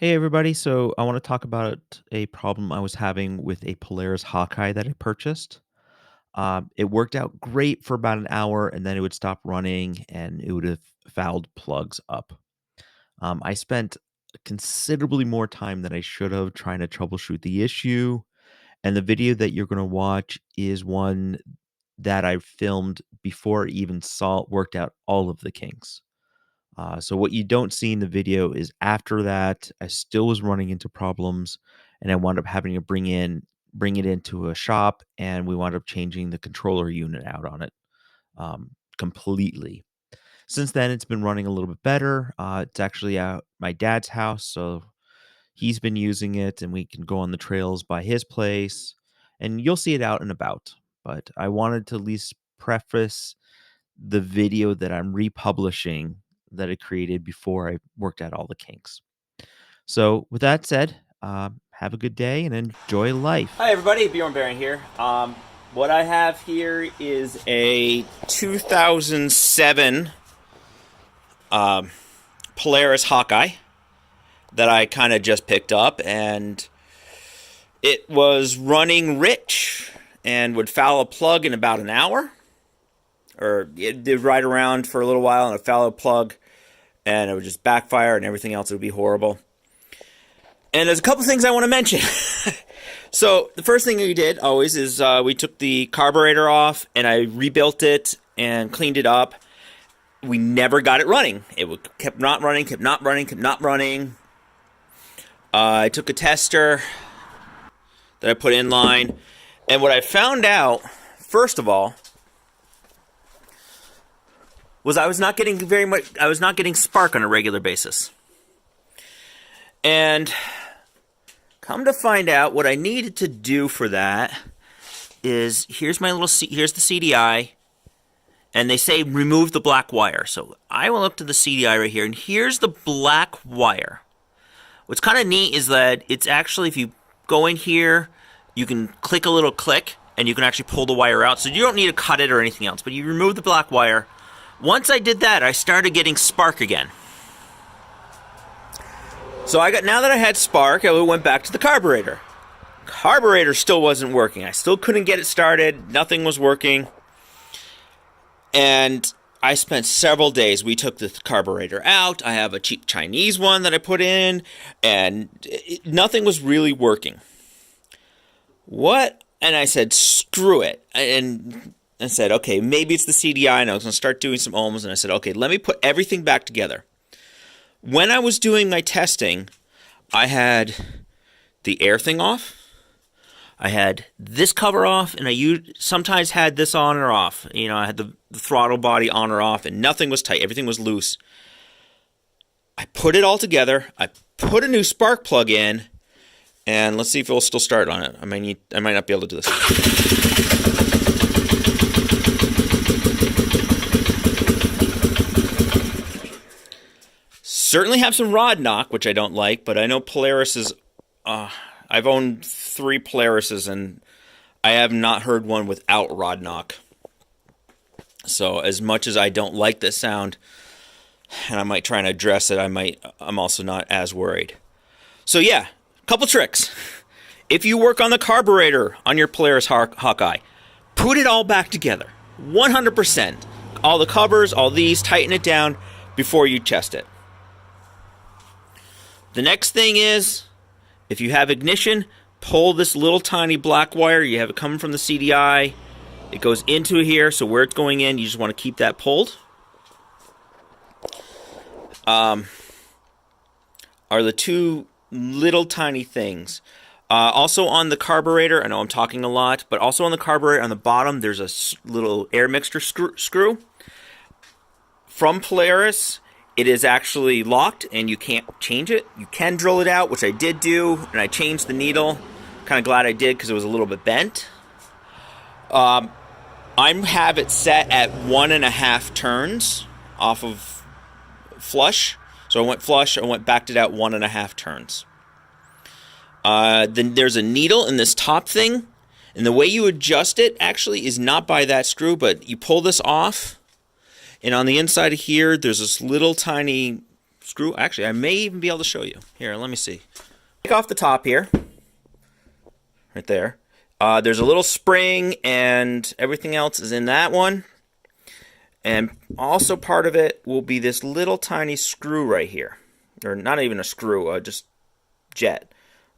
Hey everybody, so I want to talk about a problem I was having with a Polaris Hawkeye that I purchased. It worked out great for about an hour and then it would stop running and it would have fouled plugs up. I spent considerably more time than I should have trying to troubleshoot the issue. And the video that you're going to watch is one that I filmed before I even saw it worked out all of the kinks. So what you don't see in the video is after that, I still was running into problems, and I wound up having to bring it into a shop, and we wound up changing the controller unit out on it completely. Since then, it's been running a little bit better. It's actually at my dad's house, so he's been using it, and we can go on the trails by his place, and you'll see it out and about. But I wanted to at least preface the video that I'm republishing that I created before I worked out all the kinks. So, with that said, have a good day and enjoy life. Hi everybody, Bjorn Baron here. What I have here is a 2007 Polaris Hawkeye that I kind of just picked up, and it was running rich and would foul a plug in about an hour, or it did ride around for a little while and it foul a plug and it would just backfire and everything else would be horrible. And there's a couple things I want to mention. So the first thing we did always is we took the carburetor off and I rebuilt it and cleaned it up. We never got it running. It kept not running, kept not running, kept not running. I took a tester that I put in line, and what I found out, first of all, was I was not getting spark on a regular basis. And come to find out, what I needed to do for that is here's the CDI, and they say remove the black wire. So I will look to the CDI right here, and here's the black wire. What's kind of neat is that it's actually, if you go in here, you can click a little click, and you can actually pull the wire out. So you don't need to cut it or anything else, but you remove the black wire. Once I did that, I started getting spark again. So now that I had spark, I went back to the carburetor. Carburetor still wasn't working. I still couldn't get it started. Nothing was working. And I spent several days. We took the carburetor out. I have a cheap Chinese one that I put in, and nothing was really working. What? And I said, screw it. And I said, okay, maybe it's the CDI, and I was going to start doing some ohms, and I said, okay, let me put everything back together. When I was doing my testing, I had the air thing off, I had this cover off, and I sometimes had this on or off. You know, I had the throttle body on or off, and nothing was tight. Everything was loose. I put it all together. I put a new spark plug in, and let's see if it will still start on it. I might not be able to do this. Certainly have some rod knock, which I don't like, but I know Polaris is... I've owned 3 Polarises, and I have not heard one without rod knock. So as much as I don't like this sound, and I might try and address it, I'm also not as worried. So yeah, couple tricks. If you work on the carburetor on your Polaris Hawkeye, put it all back together, 100%. All the covers, all these, tighten it down before you test it. The next thing is, if you have ignition, pull this little tiny black wire. You have it coming from the CDI. It goes into here, so where it's going in, you just want to keep that pulled. Are the 2 little tiny things. Also on the carburetor, I know I'm talking a lot, but also on the carburetor on the bottom, there's a little air mixture screw. From Polaris, it is actually locked, and you can't change it. You can drill it out, which I did do, and I changed the needle. Kind of glad I did, because it was a little bit bent. I have it set at 1.5 turns off of flush. So I went flush, I backed it out 1.5 turns. Then there's a needle in this top thing, and the way you adjust it actually is not by that screw, but you pull this off. And on the inside of here, there's this little tiny screw. Actually, I may even be able to show you. Here, let me see. Take off the top here. Right there. There's a little spring and everything else is in that one. And also part of it will be this little tiny screw right here. Or not even a screw, just jet.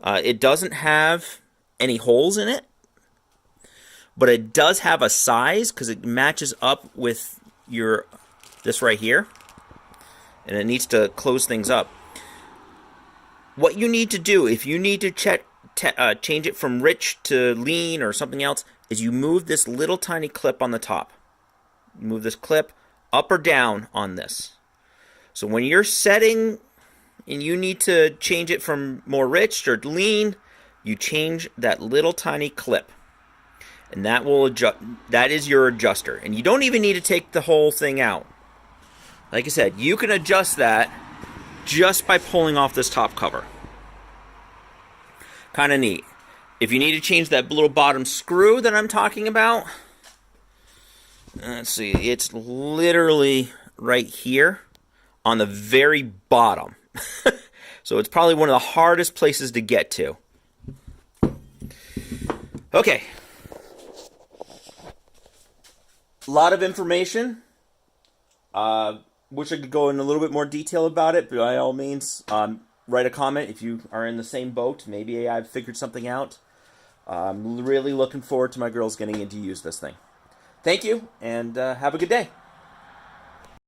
It doesn't have any holes in it, but it does have a size because it matches up with this right here, and it needs to close things up. What you need to do if you need to change it from rich to lean or something else is you move this little tiny clip on the top. Move this clip up or down on this. So when you're setting and you need to change it from more rich or lean, you change that little tiny clip. And that will adjust. That is your adjuster. And you don't even need to take the whole thing out. Like I said, you can adjust that just by pulling off this top cover. Kind of neat. If you need to change that little bottom screw that I'm talking about, let's see, it's literally right here on the very bottom. So it's probably one of the hardest places to get to. Okay. A lot of information. Wish I could go in a little bit more detail about it, but by all means, write a comment if you are in the same boat. Maybe I've figured something out. I'm really looking forward to my girls getting in to use this thing. Thank you, and have a good day.